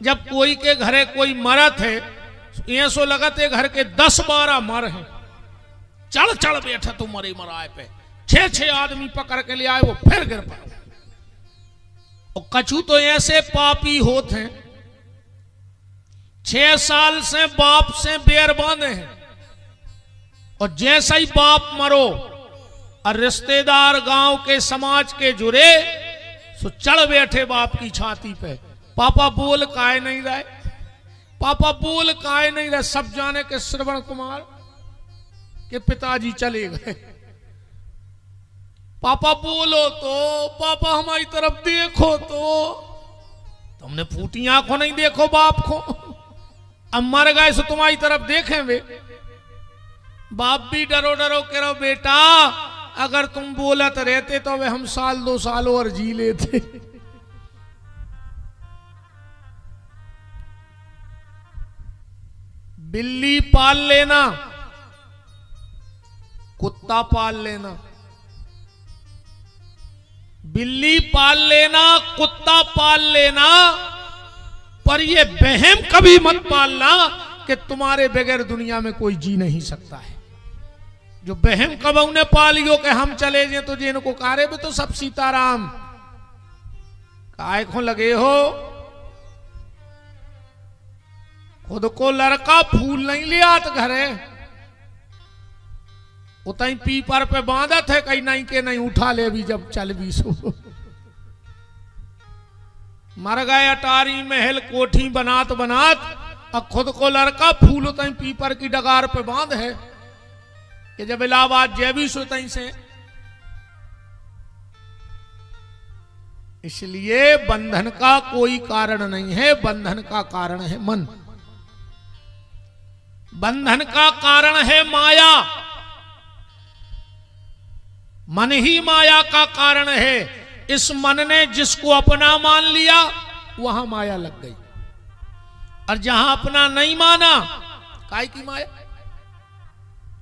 जब कोई के घरे कोई मरत है, ये सो लगते घर के 10-12 मर हैं, चढ़ चढ़ बैठा तू मरे मराए पे, 6-6 आदमी पकड़ के ले आए, वो फिर गिर पड़े। और कछु तो ऐसे पापी होते हैं, 6 साल से बाप से बेर बांधे हैं, और जैसा ही बाप मरो और रिश्तेदार गांव के समाज के जुड़े, सो चढ़ बैठे बाप की छाती पे, पापा बोल काहे नहीं रहे, पापा बोल काहे नहीं रहे। सब जाने के श्रवण कुमार के पिताजी चले गए, पापा बोलो तो, पापा हमारी तरफ देखो तो, तुमने फूटी आंखों नहीं देखो बाप को, अब मर गए सो तुम्हारी तरफ देखें वे। बाप भी डरो डरो करो, बेटा अगर तुम बोलत रहते तो वे हम 1-2 साल और जी लेते। बिल्ली पाल लेना, कुत्ता पाल लेना, बिल्ली पाल लेना, कुत्ता पाल लेना, पर ये वहम कभी मत पालना कि तुम्हारे बगैर दुनिया में कोई जी नहीं सकता है। जो वहम कब उन्हें पालियो कि हम चले जाए तो जिनको कारे भी तो सब सीताराम काय को लगे हो, खुद को लड़का फूल नहीं ले आत घरे, उतई पीपर पे बांधत है, कहीं नहीं के नहीं उठा ले भी जब चल भी सो। मर गए अटारी महल कोठी बनात बनात, अब खुद को लड़का फूल उतई पीपर की डगार पे बांध है कि जब इलाहाबाद जैवी सो तई से। इसलिए बंधन का कोई कारण नहीं है, बंधन का कारण है मन, बंधन का कारण है माया, मन ही माया का कारण है। इस मन ने जिसको अपना मान लिया वहां माया लग गई, और जहां अपना नहीं माना, काय की माया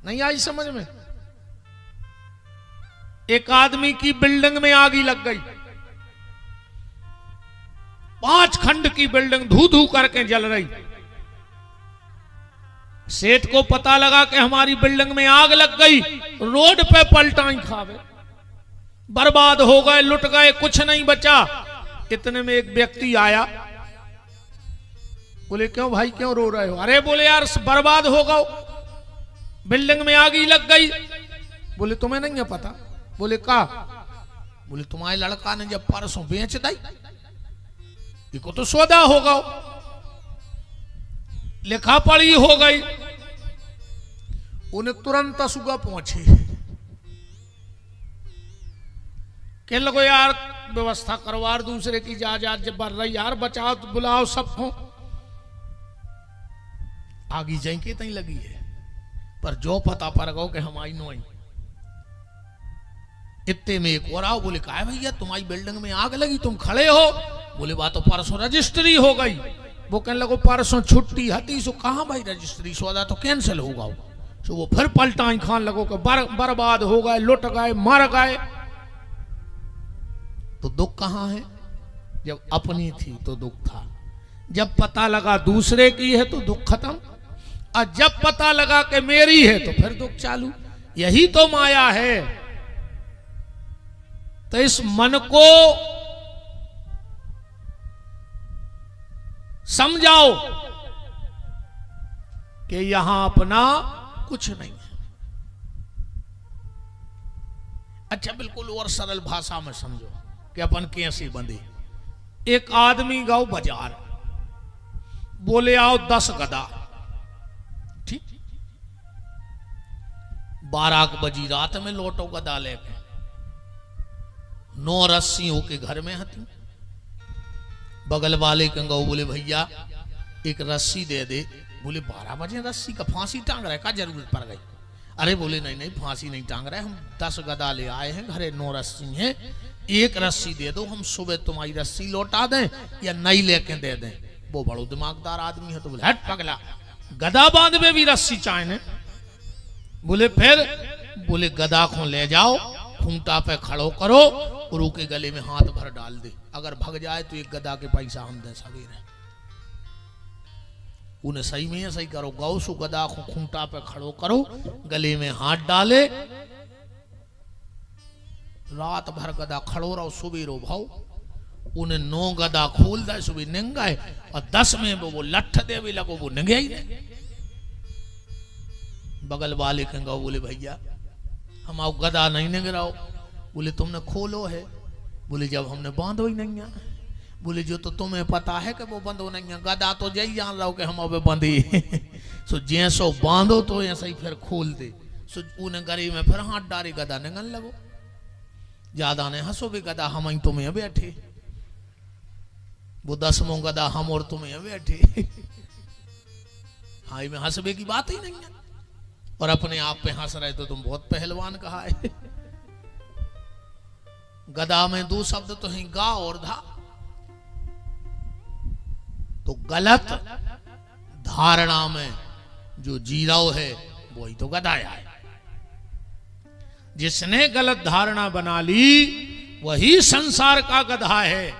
नहीं आई समझ में। एक आदमी की बिल्डिंग में आग ही लग गई, 5 खंड की बिल्डिंग धू धू करके जल रही। सेठ को पता लगा कि हमारी बिल्डिंग में आग लग गई, रोड पे पलटाई खावे, बर्बाद हो गए, लुट गए, कुछ नहीं बचा। इतने में एक व्यक्ति आया, बोले क्यों भाई क्यों रो रहे हो? अरे बोले यार बर्बाद हो गओ, बिल्डिंग में आग ही लग गई। बोले तुम्हें नहीं है पता? बोले का? बोले तुम्हारे लड़का ने जब परसों बेच दी, इसको तो सौदा हो गओ, लिखा पढ़ी हो गई। उन्हें तुरंत असुगा पहुंचे, कह लगो यार व्यवस्था करवा, दूसरे की जायदाद जब बढ़ रही यार, बचाओ तो बुलाओ सबको। आगी जाई के तई लगी है, पर जो पता पर गो कि हम आई नो आई। इतने में एक और आओ, बोले का है भैया तुम्हारी बिल्डिंग में आग लगी, तुम खड़े हो? बोले बात तो परसों रजिस्ट्री हो गई। वो कहने लगो परसों छुट्टी हती, सो कहा भाई रजिस्ट्री, सौदा तो कैंसिल होगा। सो वो फिर पलटाई खान लगो कि बर्बाद हो गए, लुट गए, मर गए। तो दुख कहां है? जब अपनी थी तो दुख था, जब पता लगा दूसरे की है तो दुख खत्म, और जब पता लगा कि मेरी है तो फिर दुख चालू। यही तो माया है। तो इस मन को समझाओ कि यहां अपना कुछ नहीं है। अच्छा बिल्कुल और सरल भाषा में समझो कि अपन कैसे बंधे। एक आदमी गाओ बाजार, बोले आओ 10 गदा, ठीक, 12 बजी रात में लौटो गदा लेके, 9 रस्सियों के घर में हती। बगल वाले के गौ बोले भैया एक रस्सी दे दे। बोले 12 बजे रस्सी का फांसी टांग रहे, का जरूरत पड़ गई? अरे बोले नहीं नहीं फांसी नहीं टांग रहे, हम 10 गदा ले आए हैं, घरे 9 रस्सी हैं, एक रस्सी दे दो, हम सुबह तुम्हारी रस्सी लौटा दें या नई लेके दे दें। वो बड़ो दिमागदार आदमी है, तो बोले हट पगला, गदा बांध में भी रस्सी चाहे। बोले फिर? बोले गदा को ले जाओ, खूंटा पे खड़ो करो, गुरु के गले में हाथ भर डाल दे, अगर भग जाए तो एक गदा के पैसा हम दे सवेरे। उन्हें सही में सही करो, गौ सु गदा को खूंटा पे खड़ो करो, गले में हाथ डाले, रात भर गदा खड़ो रहो, सुबेरो भाव उन्हें 9 गदा खोल दे, सुबह निंगाए और 10 में वो लठ दे भी लगो, वो निंगे ही नहीं। बगल वाले कहेंगे बोले भैया हम आओ गदा नहीं निंग रहा हो। बोले तुमने खोलो है। बोले जब हमने बांधो ही नहीं है। बोले जो तो तुम्हें पता है कि वो बंधो नहीं है, गदा तो यही जान रहा हो कि हम अब बंधी सो जैसो बांधो तो ऐसा ही फिर खोल दे। सो उन्हें गरी में फिर हाथ डारी, गदा निगन लगो। ज्यादा ने हंसो भी, गदा हम ही तुम्हें बैठे, वो 10वां गदा हम और तुम्हें बैठे हाँ में हंसबे की बात ही नहीं है। और अपने आप पे हंस रहे तो तुम बहुत पहलवान कहा है। गदा में 2 शब्द तो हैं, गा और धा। तो गलत धारणा में जो जीराव है वही तो गदाया है। जिसने गलत धारणा बना ली वही संसार का गधा है।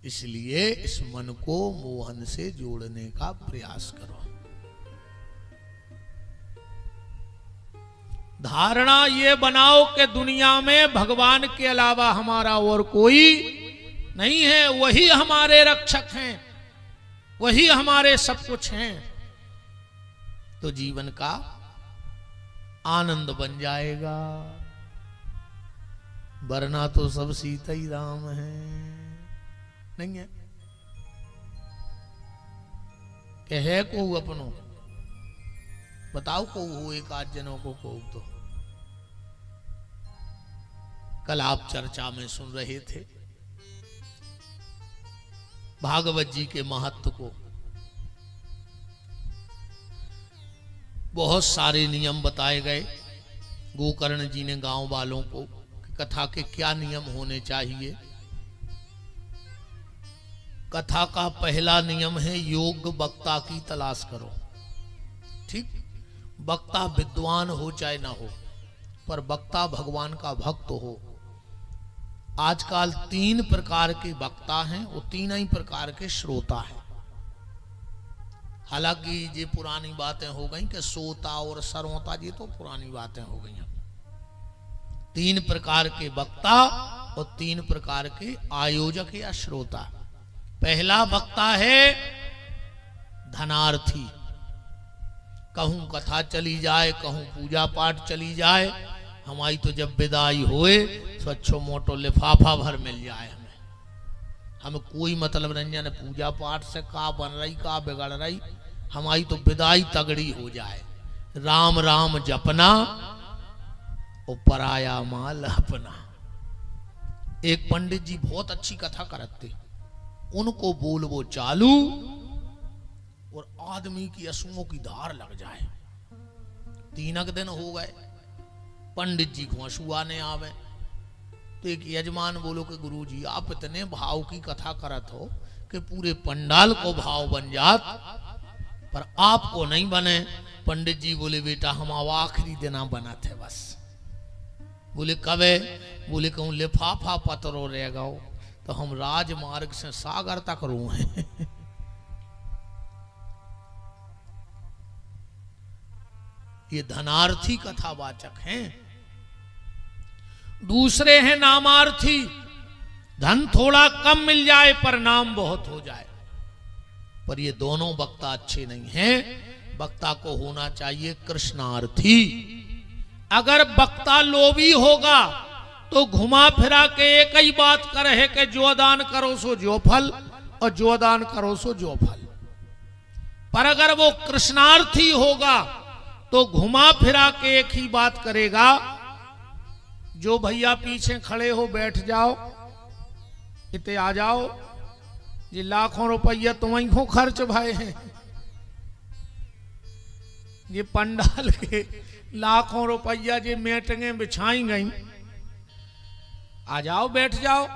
इसलिए इस मन को मोहन से जोड़ने का प्रयास करो। धारणा ये बनाओ कि दुनिया में भगवान के अलावा हमारा और कोई नहीं है, वही हमारे रक्षक हैं, वही हमारे सब कुछ हैं। तो जीवन का आनंद बन जाएगा। वरना तो सब सीता ही राम है, नहीं है कि है को अपनों बताओ को हो एक आध जनों को तो। कल आप चर्चा में सुन रहे थे भागवत जी के महत्व को। बहुत सारे नियम बताए गए। गोकर्ण जी ने गांव वालों को कथा के क्या नियम होने चाहिए। कथा का पहला नियम है योग्य वक्ता की तलाश करो। ठीक, वक्ता विद्वान हो चाहे ना हो, पर वक्ता भगवान का भक्त हो। आजकल 3 प्रकार के वक्ता हैं और 3 ही प्रकार के श्रोता हैं। हालांकि ये पुरानी बातें हो गई कि सोता और सरोता, ये तो पुरानी बातें हो गई हैं। 3 प्रकार के वक्ता और 3 प्रकार के आयोजक या श्रोता। पहला वक्ता है धनार्थी। कहूं कथा चली जाए, कहूं पूजा पाठ चली जाए, हमारी तो जब विदाई होए स्वच्छो मोटो लिफाफा भर मिल जाए हमें कोई मतलब नहीं जाने पूजा पाठ से का बन रही का बिगड़ रही। हमारी तो विदाई तगड़ी हो जाए। राम राम जपना और पराया माल अपना। एक पंडित जी बहुत अच्छी कथा करते, उनको बोल वो चालू और आदमी की आंसुओं की धार लग जाए। 3 दिन हो गए, पंडित जी को आंसू आने आवे। तो एक यजमान बोलो कि गुरुजी आप इतने भाव की कथा करत हो कि पूरे पंडाल को भाव बन जात, पर आपको नहीं बने। पंडित जी बोले बेटा हम आखिरी दिना बना थे बस। बोले कबे? बोले कहूं लिफाफा पत्रो रह गओ तो हम राजमार्ग से सागर तक रो हैं ये धनार्थी कथावाचक हैं। दूसरे हैं नामार्थी। धन थोड़ा कम मिल जाए पर नाम बहुत हो जाए। पर ये दोनों वक्ता अच्छे नहीं हैं। वक्ता को होना चाहिए कृष्णार्थी। अगर वक्ता लोभी होगा तो घुमा फिरा के एक ही बात करे कि जो दान करो सो जो फल और जो दान करो सो जो फल। पर अगर वो कृष्णार्थी होगा तो घुमा फिरा के एक ही बात करेगा, जो भैया पीछे खड़े हो बैठ जाओ, इते आ जाओ, ये लाखों रुपया तुम्हें को खर्च भाई हैं। ये पंडाल के लाखों रुपया ये मेटंगे बिछाई गई, आ जाओ बैठ जाओ।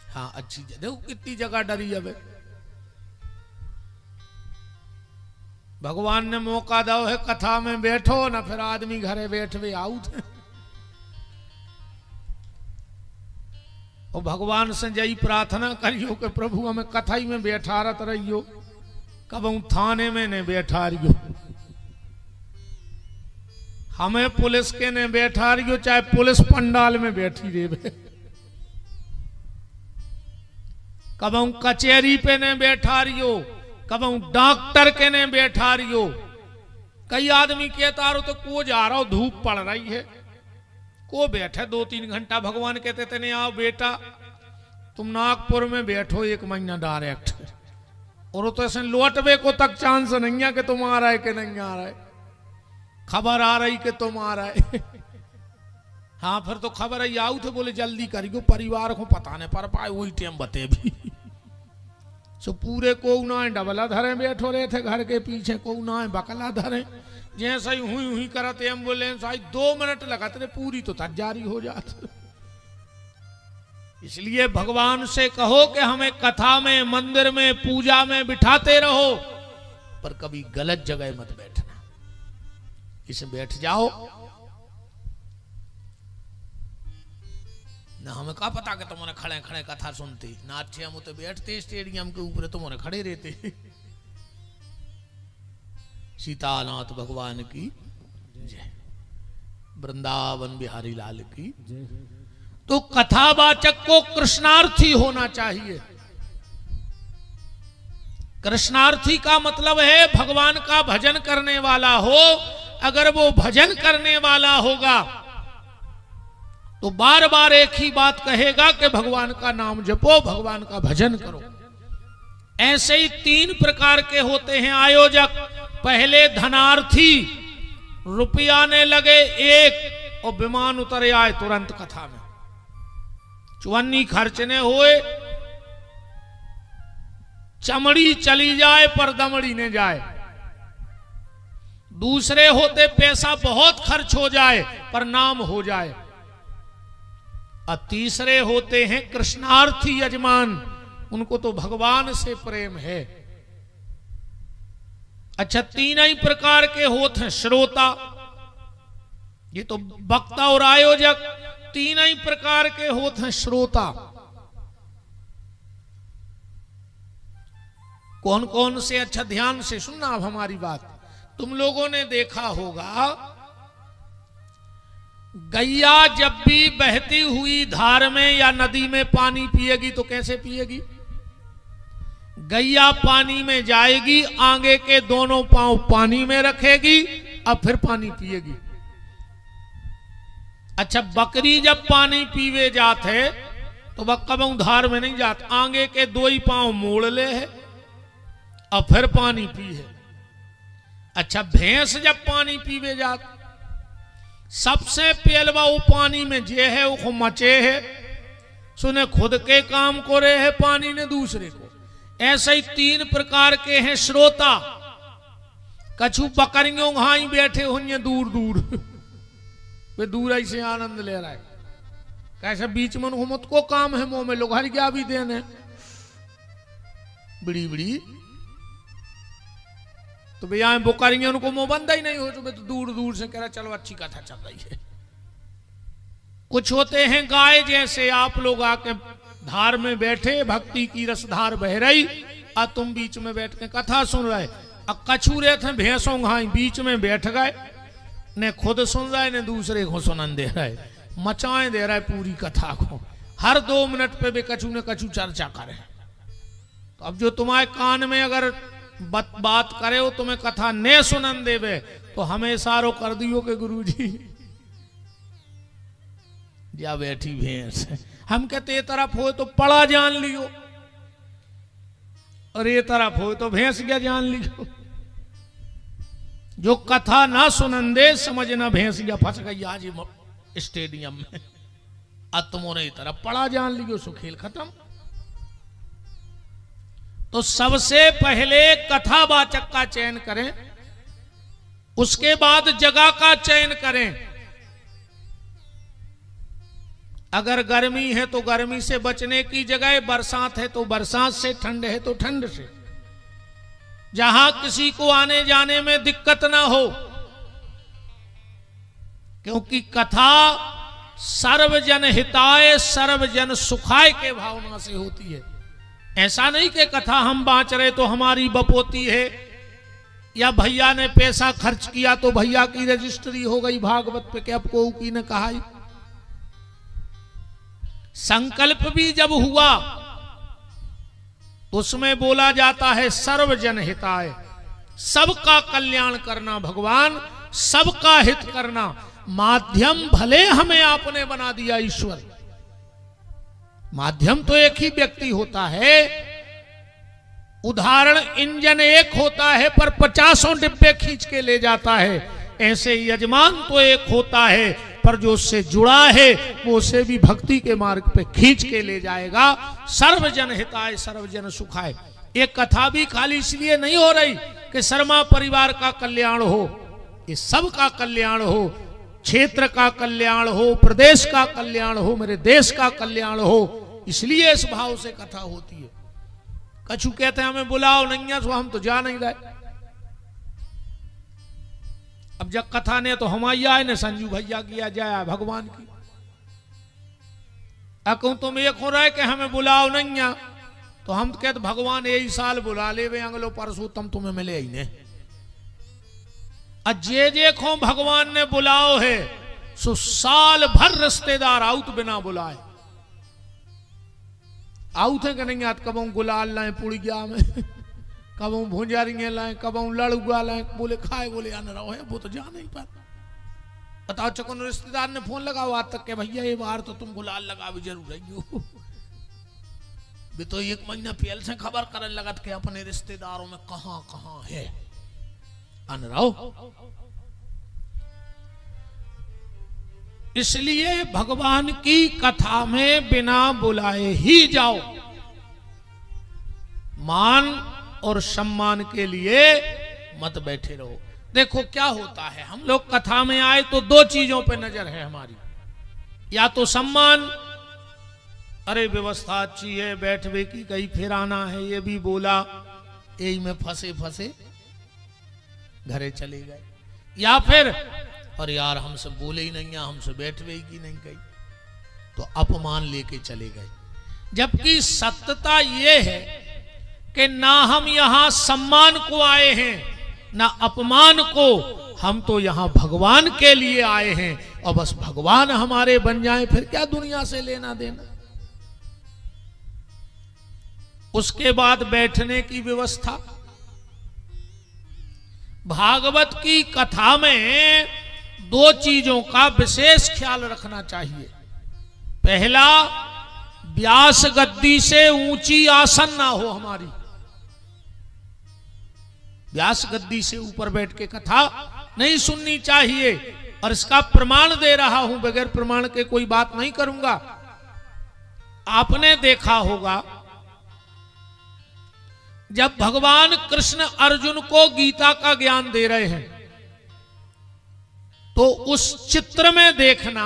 हाँ अच्छी देखो कितनी जगह डरी अब। भगवान ने मौका दो है कथा में बैठो ना, फिर आदमी घरे बैठवे आउट। और भगवान से यही प्रार्थना करियो कि प्रभु हमें कथाई में बैठारत रहियो, कब थाने में ने बैठा रहियो, हमें पुलिस के ने बैठा रहियो, चाहे पुलिस पंडाल में बैठी रहे, कब कचहरी पे ने बैठा रहियो, कब डॉक्टर के ने बैठा रहियो। कई आदमी कहता रहो तो को जा रहा हो, धूप पड़ रही है, को बैठे 2-3 घंटा। भगवान कहते थे नहीं आओ बेटा तुम नागपुर में बैठो 1 महीना डायरेक्ट, और तो ऐसे लौटवे को तक चांस नहीं है कि तुम आ रहा है कि नहीं आ रहा है, खबर आ रही कि तुम आ रहा है। हाँ फिर तो खबर आई आऊ थे, बोले जल्दी करियो, परिवार को पता नहीं पर पाए, वही टाइम बते भी। सो पूरे को ना डबला धरे बैठो रहे थे घर के पीछे, को ना बकला धरे, जैसे ही हुई हुई करते एम्बुलेंस आई, 2 मिनट लगाते रहे, पूरी तो तैयारी हो जाती। इसलिए भगवान से कहो कि हमें कथा में, मंदिर में, पूजा में बिठाते रहो, पर कभी गलत जगह मत बैठना। इसे बैठ जाओ ना, हमें क्या पता कि तुम्हारे खड़े खड़े कथा सुनते, नाट्य हम तो बैठते स्टेडियम के ऊपर, तुम्हारे खड़े रहते। सीतानाथ भगवान की जय, वृंदावन बिहारी लाल की। तो कथावाचक को कृष्णार्थी होना चाहिए। कृष्णार्थी का मतलब है भगवान का भजन करने वाला हो। अगर वो भजन करने वाला होगा तो बार बार एक ही बात कहेगा कि भगवान का नाम जपो, भगवान का भजन करो। ऐसे ही 3 प्रकार के होते हैं आयोजक। पहले धनार्थी, रुपया ने लगे 1 और विमान उतर आए तुरंत कथा में, चुवन्नी खर्चने हुए, चमड़ी चली जाए पर दमड़ी ने जाए। दूसरे होते पैसा बहुत खर्च हो जाए पर नाम हो जाए। और तीसरे होते हैं कृष्णार्थी यजमान, उनको तो भगवान से प्रेम है। अच्छा, 3 ही प्रकार के होते हैं श्रोता, ये तो वक्ता और आयोजक 3 ही प्रकार के होते हैं श्रोता। कौन कौन से? अच्छा ध्यान से सुनना अब हमारी बात। तुम लोगों ने देखा होगा गैया जब भी बहती हुई धार में या नदी में पानी पिएगी तो कैसे पिएगी? गैया पानी में जाएगी, आगे के दोनों पांव पानी में रखेगी, अब फिर पानी पिएगी। अच्छा, बकरी जब पानी पीवे जाते तो वह कबू धार में नहीं जाते, आगे के 2 ही पांव मोड़ ले है और फिर पानी पी है। अच्छा, भैंस जब पानी पीवे जाते सबसे पहलवा वो पानी में जे है वो मचे है, सुने खुद के काम को रहे है, पानी ने दूसरे को। ऐसे ही 3 प्रकार के हैं श्रोता। कछु बकरियों घाई बैठे होंगे दूर दूर, वे दूर ऐसे आनंद ले रहा है, कैसे बीच में हुमत को काम है, मुंह में लोग हर क्या भी देने बड़ी बड़ी, तो भैया बुकारियां उनको मुंह बंदा ही नहीं हो, तो दूर दूर से कह रहा चलो अच्छी कथा चल रही है। कुछ होते हैं गाय जैसे, आप लोग आके धार में बैठे, भक्ति की रसधार बह रही और तुम बीच में बैठ के कथा सुन रहे। अब कछू रहे थे भैंसों घाई बीच में बैठ गए, ने खुद सुन रहे ने दूसरे को सुनन दे रहे, मचाए दे रहा है पूरी कथा को। हर 2 मिनट पे भी कछू ने कछू चर्चा करे। तो अब जो तुम्हारे कान में अगर बात करे हो, तुम्हें कथा ने सुनन देवे, तो हमेशा रो कर दियो कि गुरुजी जा बैठी भैंस। हम कहते ये तरफ हो तो पड़ा जान लियो, और ये तरफ हो तो भैंस क्या जान लियो। जो कथा ना सुनन दे समझना भैंस क्या फंस गई आज स्टेडियम में, अब तुम्हारे तरफ पड़ा जान लियो, सो खेल खत्म। तो सबसे पहले कथावाचक का चयन करें, उसके बाद जगह का चयन करें। अगर गर्मी है तो गर्मी से बचने की जगह, बरसात है तो बरसात से, ठंड है तो ठंड से, जहां किसी को आने जाने में दिक्कत ना हो। क्योंकि कथा सर्वजन हिताय सर्वजन सुखाय के भावना से होती है। ऐसा नहीं कि कथा हम बांच रहे तो हमारी बपोती है, या भैया ने पैसा खर्च किया तो भैया की रजिस्ट्री हो गई भागवत पे, कि अब को की ने कहा। संकल्प भी जब हुआ उसमें बोला जाता है सर्वजन हिताय, सबका कल्याण करना भगवान, सबका हित करना। माध्यम भले हमें आपने बना दिया ईश्वर, माध्यम तो एक ही व्यक्ति होता है, उदाहरण इंजन एक होता है पर 50 डिब्बे खींच के ले जाता है। ऐसे यजमान तो एक होता है पर जो उससे जुड़ा है वो उसे भी भक्ति के मार्ग पे खींच के ले जाएगा। सर्वजन हिताय सर्वजन सुखाय। एक कथा भी खाली इसलिए नहीं हो रही कि शर्मा परिवार का कल्याण हो, ये सब का कल्याण हो, क्षेत्र का कल्याण हो, प्रदेश का कल्याण हो, मेरे देश का कल्याण हो, इसलिए इस भाव से कथा होती है। कछु कहते हैं हमें बुलाओ नहीं तो हम तो जा नहीं रहे। अब जब कथा ने तो हमारी आए ने संजू भैया किया जाए भगवान की, कहूं तुम एक हो रहे कि हमें बुलाओ नहीं, तो हम कहते भगवान यही साल बुला ले वे अगलो परसों तुम तुम्हें मिले ही ने। जे खो भगवान ने बुलाओ है सो साल भर रिश्तेदार आउत बिना बुलाए आउत है कि नहीं आत। कब गुलाल लाए पुड़िया में, कब भुंजारियां लाए, कब लड़ुआ लाए, बोले खाए बोले आने रहो है, वो तो जा नहीं पाते। बताओ चको रिश्तेदार ने फोन लगाओ आज तक के भैया ये बार तो तुम गुलाल लगा भी जरूर रही हो। भी तो 1 महीना पहले से खबर करने लगा कि अपने रिश्तेदारों में कहां कहां है आने रहो। इसलिए भगवान की कथा में बिना बुलाए ही जाओ। मान और सम्मान के लिए मत बैठे रहो। देखो क्या होता है, हम लोग कथा में आए तो 2 चीजों पे नजर है हमारी, या तो सम्मान, अरे व्यवस्था अच्छी है, बैठवे की कहीं फिर आना है, ये भी बोला, यही में फंसे फंसे घरे चले गए, या फिर और यार हमसे बोले ही नहीं, हमसे बैठवे की नहीं गई, तो अपमान लेके चले गए। जबकि सत्यता ये है कि ना हम यहां सम्मान को आए हैं ना अपमान को, हम तो यहां भगवान के लिए आए हैं, और बस भगवान हमारे बन जाए फिर क्या दुनिया से लेना देना। उसके बाद बैठने की व्यवस्था। भागवत की कथा में 2 चीजों का विशेष ख्याल रखना चाहिए। पहला, व्यास गद्दी से ऊंची आसन ना हो हमारी। व्यास गद्दी से ऊपर बैठ के कथा नहीं सुननी चाहिए, और इसका प्रमाण दे रहा हूं, बगैर प्रमाण के कोई बात नहीं करूंगा। आपने देखा होगा जब भगवान कृष्ण अर्जुन को गीता का ज्ञान दे रहे हैं तो उस चित्र में देखना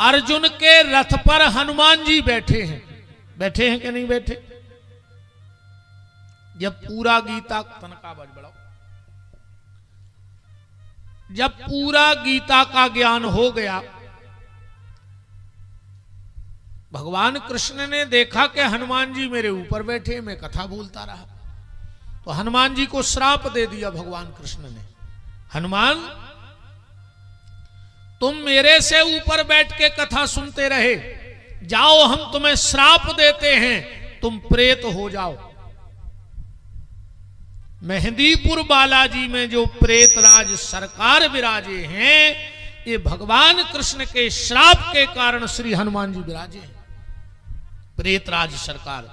अर्जुन के रथ पर हनुमान जी बैठे हैं। बैठे हैं कि नहीं बैठे? जब पूरा गीता तनका बज बढ़ाओ, जब पूरा गीता का ज्ञान हो गया, भगवान कृष्ण ने देखा कि हनुमान जी मेरे ऊपर बैठे, मैं कथा बोलता रहा, तो हनुमान जी को श्राप दे दिया भगवान कृष्ण ने। हनुमान, तुम मेरे से ऊपर बैठ के कथा सुनते रहे, जाओ हम तुम्हें श्राप देते हैं, तुम प्रेत हो जाओ। मेहंदीपुर बालाजी में जो प्रेतराज सरकार विराजे हैं, ये भगवान कृष्ण के श्राप के कारण श्री हनुमान जी विराजे हैं, प्रेतराज सरकार।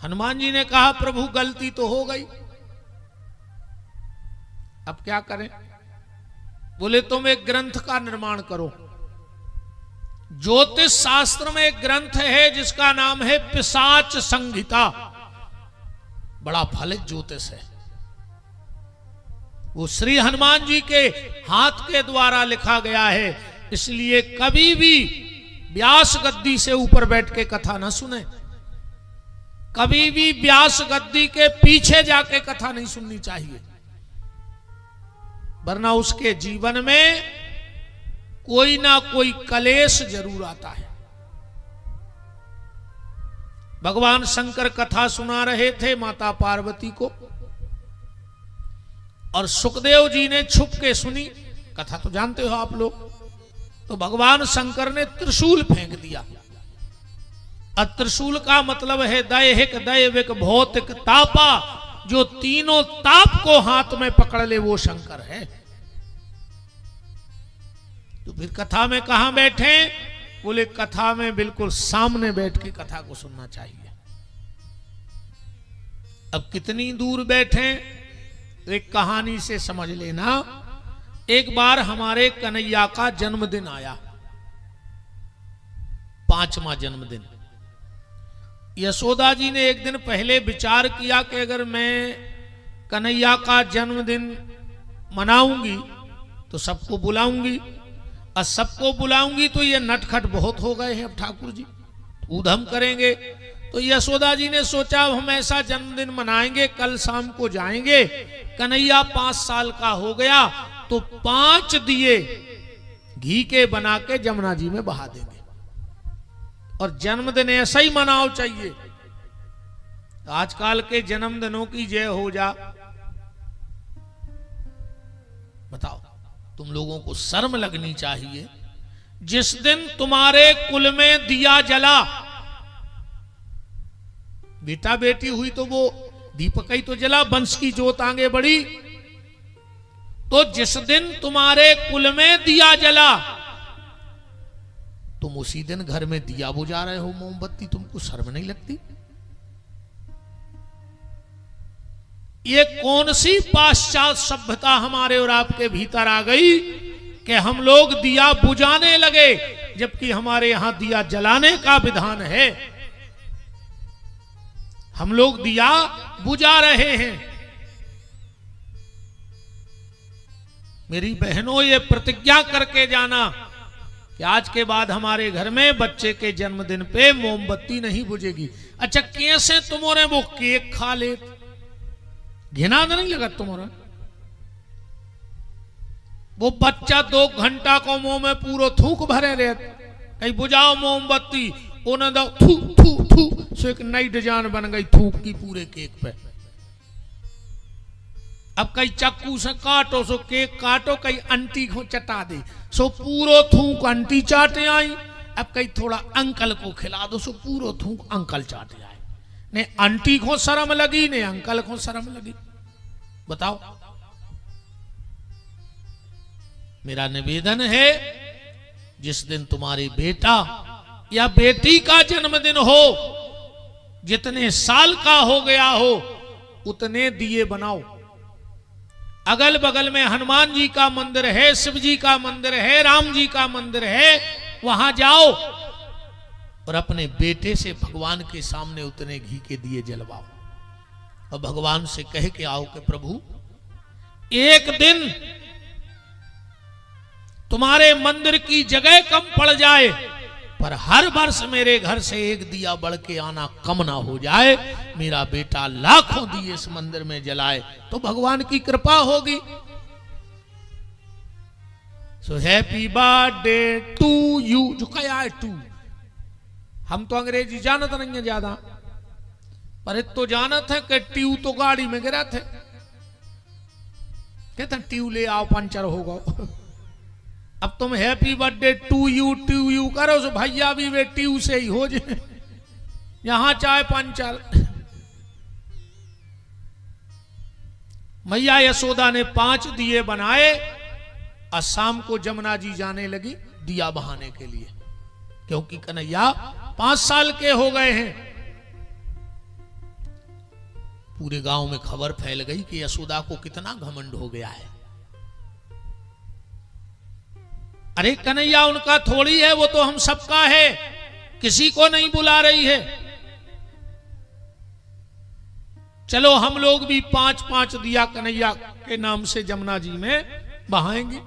हनुमान जी ने कहा प्रभु गलती तो हो गई, अब क्या करें? बोले तुम एक ग्रंथ का निर्माण करो। ज्योतिष शास्त्र में एक ग्रंथ है जिसका नाम है पिशाच संहिता, बड़ा फलित ज्योतिष है। वो श्री हनुमान जी के हाथ के द्वारा लिखा गया है, इसलिए कभी भी व्यास गद्दी से ऊपर बैठ के कथा ना सुने, कभी भी व्यास गद्दी के पीछे जाके कथा नहीं सुननी चाहिए, वरना उसके जीवन में कोई ना कोई कलेश जरूर आता है। भगवान शंकर कथा सुना रहे थे माता पार्वती को, और सुखदेव जी ने छुप के सुनी। कथा तो जानते हो आप लोग। तो भगवान शंकर ने त्रिशूल फेंक दिया। त्रिशूल का मतलब है दैहिक, दैविक, भौतिक, तापा। जो तीनों ताप को हाथ में पकड़ ले वो शंकर है। तो फिर कथा में कहां बैठे? बोले कथा में बिल्कुल सामने बैठ के कथा को सुनना चाहिए। अब कितनी दूर बैठे एक कहानी से समझ लेना। एक बार हमारे कन्हैया का जन्मदिन आया, 5वां जन्मदिन। यशोदा जी ने एक दिन पहले विचार किया कि अगर मैं कन्हैया का जन्मदिन मनाऊंगी तो सबको बुलाऊंगी, और सबको बुलाऊंगी तो ये नटखट बहुत हो गए हैं अब ठाकुर जी, ऊधम करेंगे। तो यशोदा जी ने सोचा हम ऐसा जन्मदिन मनाएंगे, कल शाम को जाएंगे, कन्हैया 5 साल का हो गया तो 5 दिए घी के बना के जमुना जी में बहा देंगे, और जन्मदिन ऐसा ही मनाओ चाहिए। तो आजकल के जन्मदिनों की जय हो जा। बताओ, तुम लोगों को शर्म लगनी चाहिए। जिस दिन तुम्हारे कुल में दिया जला, बेटा बेटी हुई तो वो दीपक ही तो जला, वंश की जोत आगे बढ़ी। तो जिस दिन तुम्हारे कुल में दिया जला, तुम उसी दिन घर में दिया बुझा रहे हो, मोमबत्ती। तुमको शर्म नहीं लगती? ये कौन सी पाश्चात्य सभ्यता हमारे और आपके भीतर आ गई कि हम लोग दिया बुझाने लगे, जबकि हमारे यहां दिया जलाने का विधान है। हम लोग दिया बुझा रहे हैं। मेरी बहनों, ये प्रतिज्ञा करके जाना कि आज के बाद हमारे घर में बच्चे के जन्मदिन पे मोमबत्ती नहीं बुझेगी। अच्छा, कैसे तुम्हारे वो केक खा ले? घिना नहीं लगा तुम्हारा? वो बच्चा 2 घंटा को मुंह में पूरा थूक भरे रहे, कहीं बुझाओ मोमबत्ती, उन्हें थू थू थू, सो एक नई डिजाइन बन गई थूक की पूरे केक पे। अब कई चाकू से काटो, सो केक काटो, कई अंटी को चटा दे, सो पूरो थूक अंटी चाटे आई। अब कई थोड़ा अंकल को खिला दो, सो पूरो थूक अंकल चाटे आए। ने आंटी को शर्म लगी, ने अंकल को शर्म लगी। बताओ। मेरा निवेदन है, जिस दिन तुम्हारी बेटा या बेटी का जन्मदिन हो, जितने साल का हो गया हो, उतने दिए बनाओ। अगल बगल में हनुमान जी का मंदिर है, शिव जी का मंदिर है, राम जी का मंदिर है, वहां जाओ और अपने बेटे से भगवान के सामने उतने घी के दिए जलवाओ, और भगवान से कह के आओ कि प्रभु, एक दिन तुम्हारे मंदिर की जगह कम पड़ जाए, पर हर वर्ष मेरे घर से एक दिया बढ़ के आना कम ना हो जाए। मेरा बेटा लाखों दिए इस मंदिर में जलाए तो भगवान की कृपा होगी। So happy birthday to you. जो क्या है टू? हम तो अंग्रेजी जानत नहीं है ज्यादा, पर तो जानत है कि ट्यू तो गाड़ी में गिरा थे, कहते ट्यू ले आओ पंचर होगा। अब तुम हैप्पी बर्थडे टू यू करो, तो भैया भी वे ट्यू से ही हो जाए, यहां चाहे पंचर। मैया यशोदा ने 5 दिए बनाए और शाम को जमुना जी जाने लगी दिया बहाने के लिए, क्योंकि कन्हैया 5 साल के हो गए हैं। पूरे गांव में खबर फैल गई कि यशोदा को कितना घमंड हो गया है। अरे कन्हैया उनका थोड़ी है, वो तो हम सबका है, किसी को नहीं बुला रही है। चलो हम लोग भी 5-5 दिया कन्हैया के नाम से जमुना जी में बहाएंगे।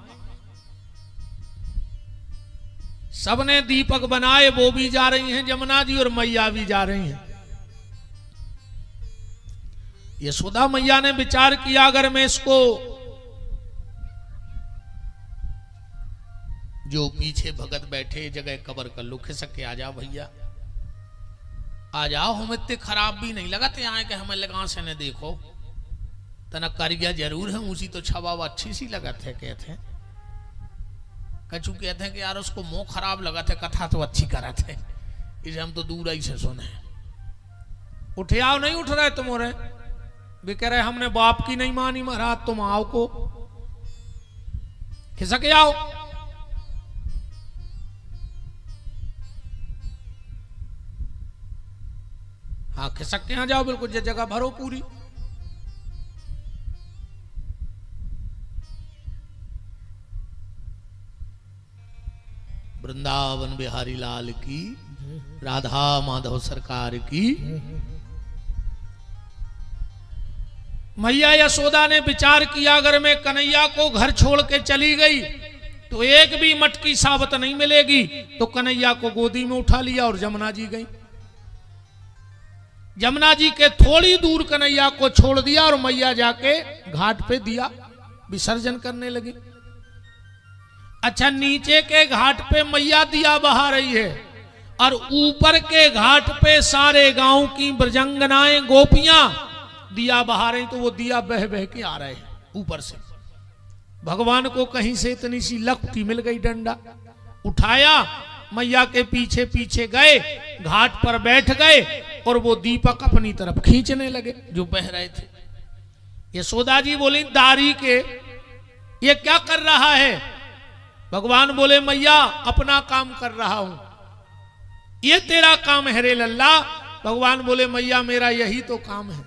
सबने दीपक बनाए, वो भी जा रही हैं जमुना जी और मैया भी जा रही हैं। यशोदा मैया ने विचार किया, अगर मैं इसको जो पीछे भगत बैठे जगह कबर कर लो, खिसक के आ जाओ भैया, आ जाओ, हम इतने खराब भी नहीं लगते आए कि हमें लगा से ने देखो तना करिया जरूर है, उसी तो छवा अच्छी सी लगत है, कहते हैं कचू कहते हैं कि यार उसको मुंह खराब लगा थे, कथा तो अच्छी करा थे, इसे हम तो दूर ही से सुने। उठे आओ, नहीं उठ रहे तुम, रहे भी कह रहे हमने बाप की नहीं मानी महाराज, तुम आओ को खिसक आओ। हाँ खिसक के आ जाओ, बिल्कुल जगह भरो पूरी। वृंदावन बिहारी लाल की, राधा माधव सरकार की। मैया यशोदा ने विचार किया, अगर मैं कन्हैया को घर छोड़ के चली गई तो एक भी मटकी साबत नहीं मिलेगी, तो कन्हैया को गोदी में उठा लिया और जमुना जी गई। जमुना जी के थोड़ी दूर कन्हैया को छोड़ दिया और मैया जाके घाट पे दिया विसर्जन करने लगी। अच्छा, नीचे के घाट पे मैया दिया बहा रही है और ऊपर के घाट पे सारे गांव की ब्रजंगनाएं गोपियां दिया बहा रही, तो वो दिया बह बह के आ रहे हैं ऊपर से। भगवान को कहीं से इतनी सी लपटी मिल गई, डंडा उठाया, मैया के पीछे पीछे गए, घाट पर बैठ गए और वो दीपक अपनी तरफ खींचने लगे जो बह रहे थे। यशोदा जी बोली, दारी के ये क्या कर रहा है? भगवान बोले, मैया अपना काम कर रहा हूं। ये तेरा काम है रे लल्ला? भगवान बोले, मैया मेरा यही तो काम है,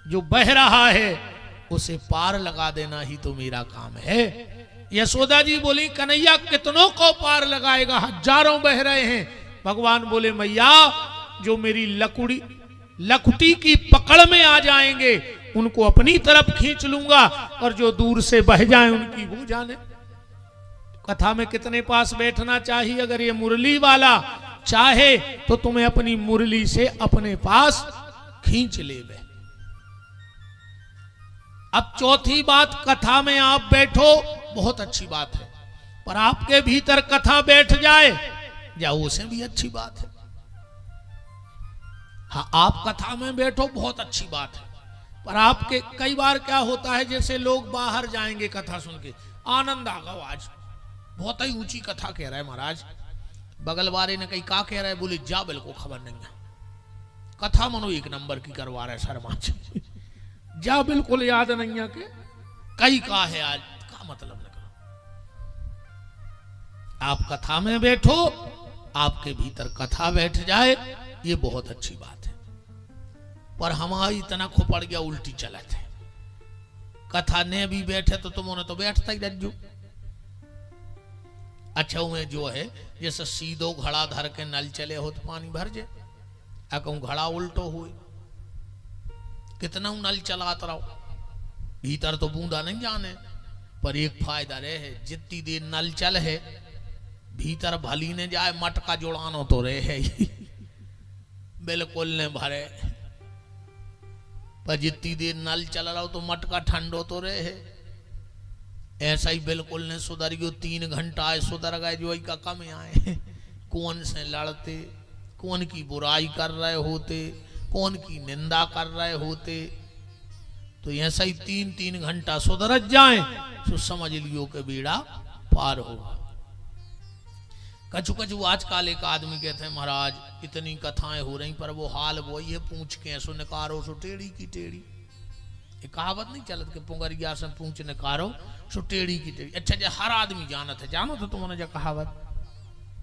जो बह रहा है उसे पार लगा देना ही तो मेरा काम है। यशोदा जी बोली, कन्हैया कितनों को पार लगाएगा, हजारों बह रहे हैं। भगवान बोले, मैया जो मेरी लकुटी की पकड़ में आ जाएंगे उनको अपनी तरफ खींच लूंगा, और जो दूर से बह जाए उनकी वो जाने। कथा में कितने पास बैठना चाहिए? अगर ये मुरली वाला चाहे तो तुम्हें अपनी मुरली से अपने पास खींच ले। अब चौथी बात, कथा में आप बैठो बहुत अच्छी बात है, पर आपके भीतर कथा बैठ जाए जाओ उसे भी अच्छी बात है। हाँ, आप कथा में बैठो बहुत अच्छी बात है, पर आपके कई बार क्या होता है, जैसे लोग बाहर जाएंगे कथा सुन के, आनंद आ गया, आज बहुत ही ऊंची कथा कह रहा है महाराज, बगल वाले ने कहीं का कह रहा है, बोले जा बिल्कुल खबर नहीं है, कथा मनो एक नंबर की करवा रहा है शर्मा जा बिल्कुल याद नहीं है के कई का है आज का मतलब निकलो। आप कथा में बैठो, आपके भीतर कथा बैठ जाए, ये बहुत अच्छी बात है। पर हमारी इतना खोपड़ गया, उल्टी चलत है, कथा ने भी बैठे तो तुमने तो बैठता ही रज्जू। अच्छा, उन्हें जो है जैसे सीधो घड़ा धर के नल चले हो तो पानी भर जाए, कहूं घड़ा उल्टो हुए, कितना नल चलाता रहो, भीतर तो बूंदा नहीं जाने। पर एक फायदा रहे है, जितनी देर नल चल है भीतर भली ने जाए, मटका जोड़ानो तो रहे है बिल्कुल ने भरे, पर जितनी देर नल चल रहा हो तो मटका ठंडो तो रहे है। ऐसा ही बिल्कुल ने सुधर गयो, 3 घंटा आए सुधर गए, जो का कम आए कौन से लड़ते, कौन की बुराई कर रहे होते, कौन की निंदा कर रहे होते, तो ऐसा ही 3-3 घंटा सुधर जाए तो समझ लियो कि बेड़ा पार होगा। कछु कछु आजकल एक आदमी कहते हैं, महाराज इतनी कथाएं हो रही पर वो हाल वही है, पूछ के सो निकारो सो टेढ़ी की टेढ़ी। एक कहावत नहीं चलत कि पुंगरिया से पूछ निकारो सो टेढ़ी की टेढ़ी। अच्छा, जो हर आदमी जानत है, जानो तो तुमने जो कहावत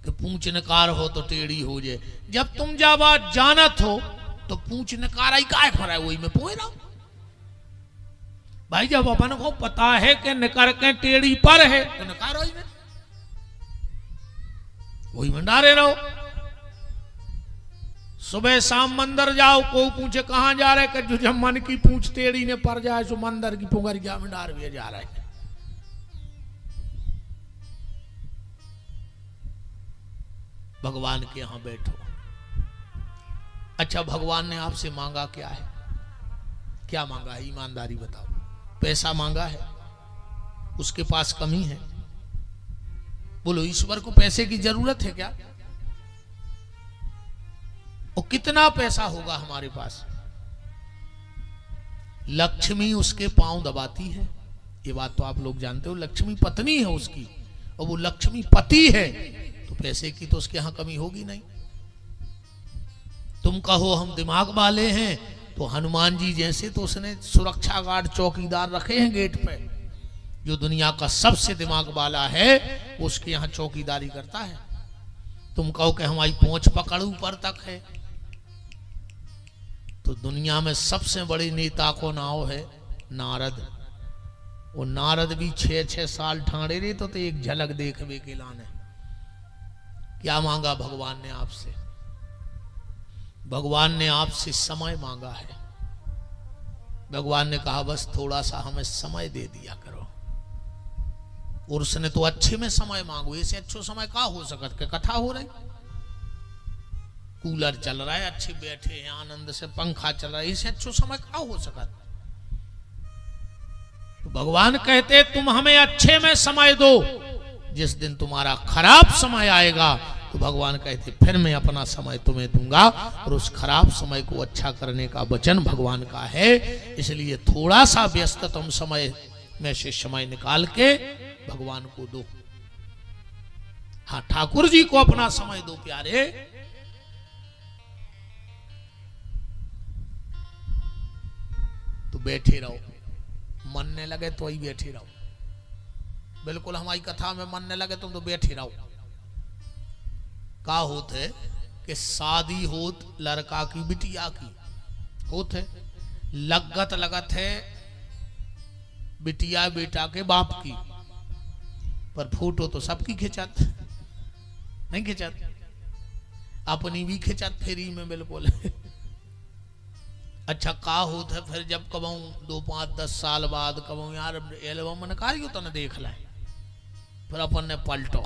कि पूछ निकार हो तो टेढ़ी हो जाए, जब तुम जा बात जानत हो तो पूछ निकारा ही काय खड़ा है, वही में पोए रहो भाई। जब अपन को पता है कि निकर के टेढ़ी पर है तो निकारो ही में, वही में डारे रहो। सुबह शाम मंदिर जाओ, को पूछे कहां जा रहे, कि जो जब मन की पूछ टेढ़ी ने पर जाए सो मंदिर की पुंगरिया में डार भी जा रहे हैं। भगवान के यहां बैठो। अच्छा, भगवान ने आपसे मांगा क्या है? क्या मांगा है? ईमानदारी बताओ। पैसा मांगा है? उसके पास कमी है? बोलो ईश्वर को पैसे की जरूरत है क्या? और कितना पैसा होगा हमारे पास? लक्ष्मी उसके पांव दबाती है, ये बात तो आप लोग जानते हो। लक्ष्मी पत्नी है उसकी, और वो लक्ष्मी पति है, तो पैसे की तो उसके यहां कमी होगी नहीं। तुम कहो हम दिमाग वाले हैं, तो हनुमान जी जैसे तो उसने सुरक्षा गार्ड चौकीदार रखे हैं गेट पे। जो दुनिया का सबसे दिमाग वाला है वो उसके यहाँ चौकीदारी करता है। तुम कहो कि हमारी पहुंच पकड़ ऊपर तक है, तो दुनिया में सबसे बड़े नेता को नाम है नारद। वो नारद भी 6-6 साल ठाणे रहे तो एक झलक देखवे के लाने। क्या मांगा भगवान ने आपसे? भगवान ने आपसे समय मांगा है। भगवान ने कहा बस थोड़ा सा हमें समय दे दिया करो। और उसने तो अच्छे में समय मांगो, इससे अच्छो समय का हो सकत के कथा हो रही, कूलर चल रहा है, अच्छे बैठे हैं आनंद से, पंखा चल रहा है, इससे अच्छो समय का हो सकत? तो भगवान कहते तुम हमें अच्छे में समय दो, जिस दिन तुम्हारा खराब समय आएगा तो भगवान कहते फिर मैं अपना समय तुम्हें दूंगा। और उस खराब समय को अच्छा करने का वचन भगवान का है। इसलिए थोड़ा सा व्यस्त तुम समय में से समय निकाल के भगवान को दो। हाँ, ठाकुर जी को अपना समय दो प्यारे। तो बैठे रहो, मन न लगे तो ही बैठे रहो। बिल्कुल हमारी कथा में मन न लगे तुम तो बैठे रहो। का होत है कि शादी होत लड़का की बिटिया की होत है, लगत लगत है बिटिया बेटा के बाप की, पर फोटो तो सबकी खिंचत नहीं खिंचत, अपनी भी खिंचत फ्री में बिल्कुल। अच्छा का होत है फिर जब कबहू 2-5-10 साल बाद कबहू यार एल्बम निकालियो तो न देख लें, फिर अपन ने पलटो,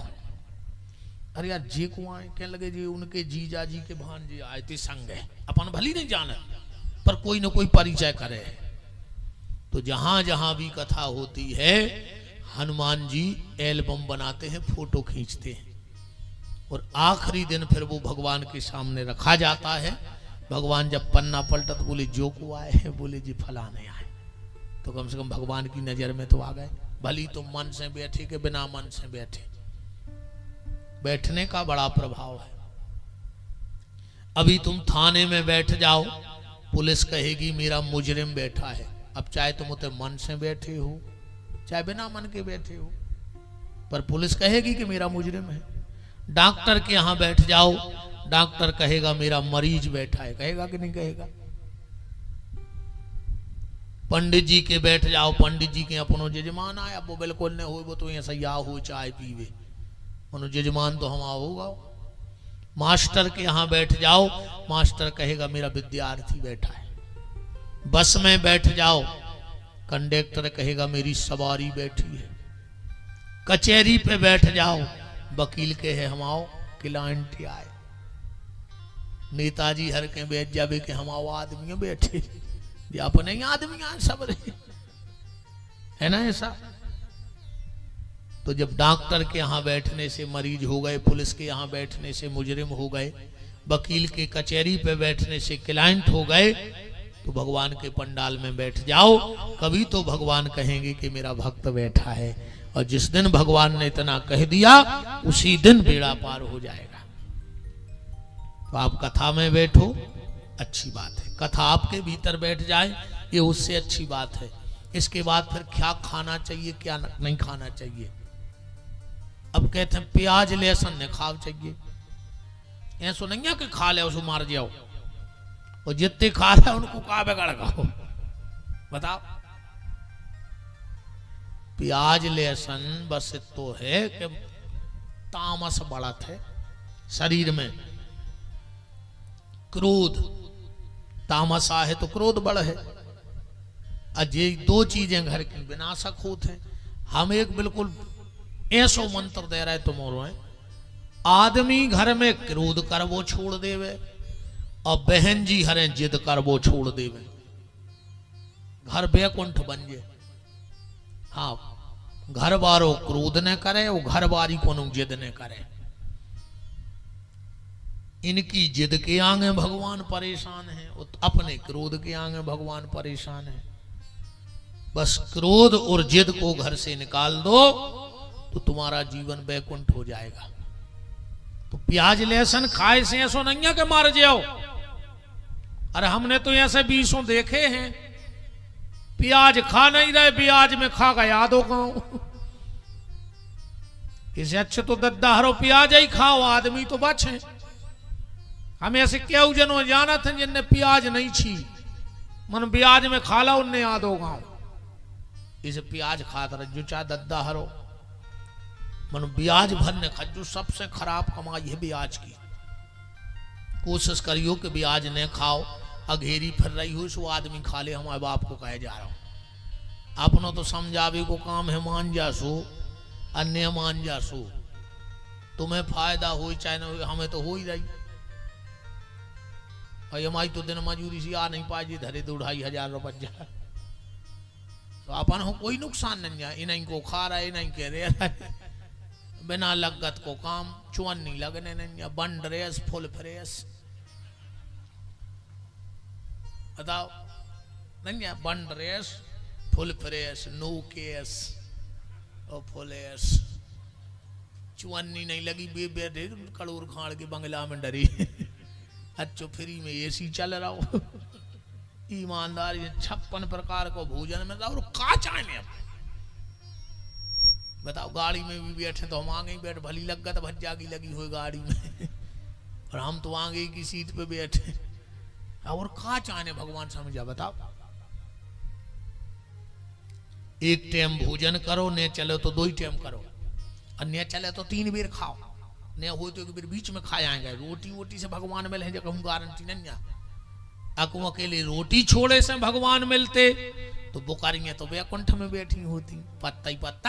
अरे यार जी को आए कह लगे जी उनके जीजा जी के भांजे आए थे संग है, अपन भली नहीं जाने पर कोई ना कोई परिचय करे। तो जहां जहां भी कथा होती है हनुमान जी एल्बम बनाते हैं, फोटो खींचते हैं, और आखिरी दिन फिर वो भगवान के सामने रखा जाता है। भगवान जब पन्ना पलटा तो बोले जो को आए हैं, बोले जी फलाने आए, तो कम से कम भगवान की नजर में तो आ गए। भली तुम मन से बैठे के बिना मन से बैठे, बैठने का बड़ा प्रभाव है। अभी तुम थाने में बैठ जाओ, पुलिस कहेगी मेरा मुजरिम बैठा है। अब चाहे तुम उतने मन से बैठे हो चाहे बिना मन के बैठे हो, पर पुलिस कहेगी कि मेरा मुजरिम है। डॉक्टर के यहां बैठ जाओ, डॉक्टर कहेगा मेरा मरीज बैठा है, कहेगा कि नहीं कहेगा। पंडित जी के बैठ जाओ, पंडित जी के अपनो जजमान आया, वो बिल्कुल नहीं हो, वो तो ऐसा या हो चाय पीवे, उन्होंने जजमान तो हम होगा। मास्टर के यहां बैठ जाओ, मास्टर कहेगा मेरा विद्यार्थी बैठा है। बस में बैठ जाओ, कंडक्टर कहेगा मेरी सवारी बैठी है। कचहरी पे बैठ जाओ, वकील के है हम आओ क्लाइंट आए। नेताजी हर के बैठ जावे के हम आओ आदमी बैठे, ये अपने ही आदमी सब रहे, है ना ऐसा। तो जब डॉक्टर के यहाँ बैठने से मरीज हो गए, पुलिस के यहाँ बैठने से मुजरिम हो गए, वकील के कचहरी पे बैठने से क्लाइंट हो गए, तो भगवान के पंडाल में बैठ जाओ। कभी तो भगवान कहेंगे कि मेरा भक्त बैठा है, और जिस दिन भगवान ने इतना कह दिया उसी दिन बेड़ा पार हो जाएगा। तो आप कथा में बैठो, अच्छी बात है, कथा आपके भीतर बैठ जाए ये उससे अच्छी बात है। इसके बाद फिर क्या खाना चाहिए क्या नहीं खाना चाहिए। अब कहते हैं प्याज लहसुन ने खाव चाहिए, ऐसो नहीं है कि खा ले उसको मार जाओ, और जितने खा रहे उनको का बिगड़ गो बताओ। प्याज लहसुन बस तो है कि तामस बढ़त है शरीर में, क्रोध तामसा है तो क्रोध बढ़ है। अजय दो चीजें घर की विनाशक होते हैं। हम एक बिल्कुल ऐसो मंत्र दे रहे तुम और आदमी घर में क्रोध कर वो छोड़ देवे, और बहन जी हरे जिद कर वो छोड़ देवे, घर बैकुंठ बन जाए। हाँ, घर वारो क्रोध न करे और घर वारी को जिद न करे। इनकी जिद के आगे भगवान परेशान है, अपने क्रोध के आगे भगवान परेशान है। बस क्रोध और जिद को घर से निकाल दो तो तुम्हारा जीवन वैकुंठ हो जाएगा। तो प्याज लहसुन खाए से ऐसो नहीं है कि मार जाओ। अरे हमने तो ऐसे 20 देखे हैं, प्याज खा नहीं रहे, प्याज में खा गया दो गांव। इसे अच्छे तो दद्दा हरो प्याज ही खाओ, आदमी तो बचे। हमें ऐसे क्यों जनो जाना था जिनने प्याज नहीं छी, मन प्याज में खा ला उनने आदो गांव। इसे प्याज खाता रहो चाहे दद्दा हरो, मन ब्याज भरने खजू। सबसे खराब कमाई है ब्याज की। कोशिश करियो कि ब्याज न खाओ। अघेरी फिर रही हो सो आदमी खा ले, हमारे बाप को कहे जा रहा हूं। अपनो तो समझावे को काम है, मान जा सो अन्य मान जा सो। तुम्हें फायदा हो चाहे न हो, हमें तो हो ही रही। और हमारी तो दिन मजूरी सी आ नहीं पाई, धरे 2-2.5 रुपया। तो अपन हो कोई नुकसान नहीं है। इन्हीं को खा रहा है, इन्हीं कह रहे बिना लगत को काम, चुन नहीं लगने नहीं, बन ड्रेस फुल फ्रेस। बताओ नहीं है, बन ड्रेस फुल फ्रेस, नो केस और फुल एस। चुन्नी नहीं लगी, बेबे कड़ोर खाड़ के बंगला में डरी। अच्छो फ्री में एसी चल रहा हो। ईमानदारी 56 प्रकार को भोजन में और का चाहे। बताओ गाड़ी में भी बैठे तो हम आगे ही बैठ, भली लगत भज्जा की लगी हुई गाड़ी में, और हम तो आगे की सीट पे बैठे। और का चाहे भगवान समझा। बताओ एक टाइम भोजन करो, ने चले तो 2 टाइम करो, और ने चले तो 3 बेर खाओ, ने हो तो 1 बेर बीच में खा जाएंगे। रोटी वोटी से भगवान मिले जो कहूँ गारंटी नहीं है। अको अकेले रोटी छोड़े से भगवान मिलते तो बुकारियां तो वैकुंठ में बैठी होती, पत्ता ही पत्ता।